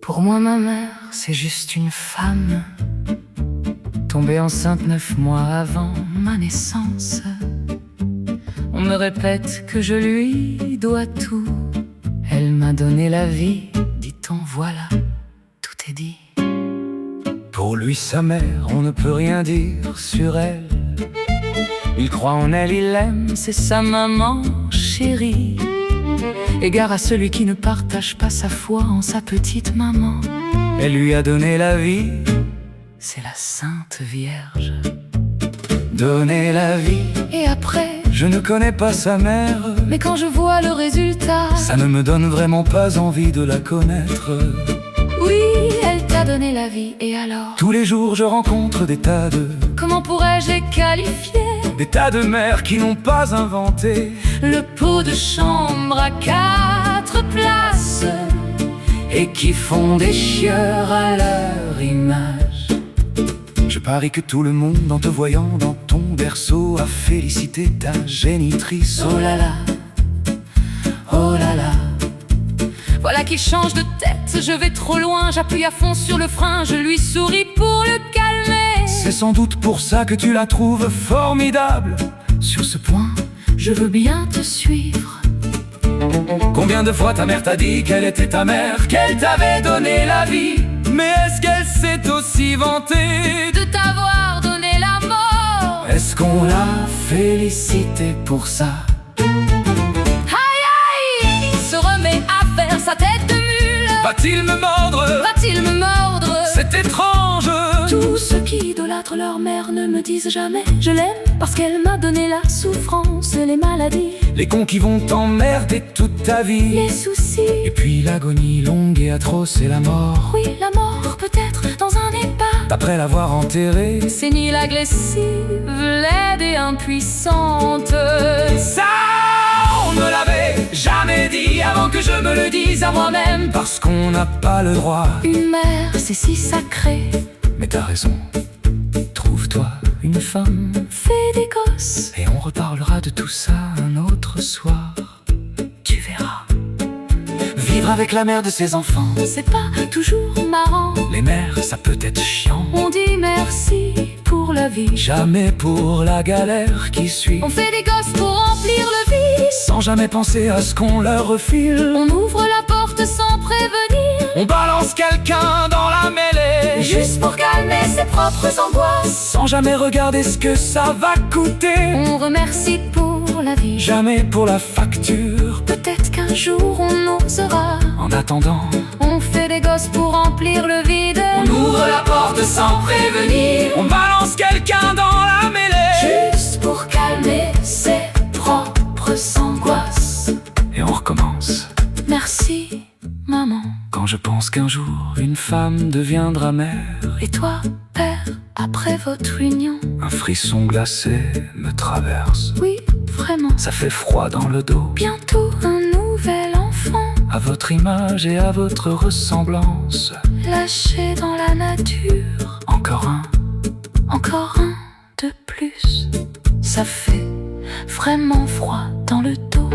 Pour moi, ma mère, c'est juste une femme tombée enceinte 9 mois avant ma naissance. On me répète que je lui dois tout. Elle m'a donné la vie, dit-on, voilà, tout est dit. Pour lui, sa mère, on ne peut rien dire sur elle. Il croit en elle, il l'aime, C'est sa maman chérie. Égard à celui qui ne partage pas sa foi en sa petite maman. elle lui a donné la vie. C'est la Sainte Vierge. Donner la vie, Et après, je ne connais pas sa mère. mais quand je vois le résultat, Ça ne me donne vraiment pas envie de la connaître. oui, elle t'a donné la vie, et alors? Tous les jours je rencontre des tas de... Comment pourrais-je les qualifier? Des tas de mères qui n'ont pas inventé Le pot de chambre à 4 places, et qui font des chieurs à leur image. Je parie que tout le monde, en te voyant dans ton berceau, a félicité ta génitrice. oh là là, oh là là. Voilà qu'il change de tête, je vais trop loin, j'appuie à fond sur le frein, je lui souris pour le calmer. C'est sans doute pour ça que tu la trouves formidable. Sur ce point, je veux bien te suivre. Combien de fois ta mère t'a dit qu'elle était ta mère, qu'elle t'avait donné la vie? Mais est-ce qu'elle s'est aussi vantée De t'avoir donné la mort. Est-ce qu'on l'a félicité pour ça? Aïe aïe, il se remet à faire sa tête de mule. Va-t-il me mordre? Va-t-il me mordre? C'est étrange. Tous ceux qui idolâtrent leur mère ne me disent jamais je l'aime parce qu'elle m'a donné la souffrance, les maladies, Les cons qui vont t'emmerder toute ta vie. les soucis. Et puis l'agonie longue et atroce et la mort. Oui, la mort peut-être dans un EHPAD. Après l'avoir enterrée, Sénile, agressive, laide et impuissante. ça on ne l'avait jamais dit avant que je me le dise à moi-même. Parce qu'on n'a pas le droit. Une mère, c'est si sacré. Mais t'as raison, trouve-toi une femme, Fais des gosses, et on reparlera de tout ça un autre soir. tu verras. Vivre avec la mère de ses enfants, C'est pas toujours marrant. les mères ça peut être chiant. On dit merci pour la vie. Jamais pour la galère qui suit. On fait des gosses pour remplir le vide. Sans jamais penser à ce qu'on leur refile. On ouvre la porte sans prévenir, On balance quelqu'un dans la mêlée, juste pour calmer ses propres angoisses. sans jamais regarder ce que ça va coûter. On remercie pour la vie. Jamais pour la facture. Peut-être qu'un jour on osera. En attendant, On fait des gosses pour remplir le vide. on ouvre la porte sans prévenir. On balance quelqu'un dans la mêlée, Juste pour calmer ses propres angoisses. et on recommence. Merci, maman. Quand je pense qu'un jour une femme deviendra mère, Et toi, père, après votre union? un frisson glacé me traverse. Oui, vraiment. Ça fait froid dans le dos. Bientôt un nouvel enfant, À votre image et à votre ressemblance. lâché dans la nature. Encore un. Encore un de plus. Ça fait vraiment froid dans le dos.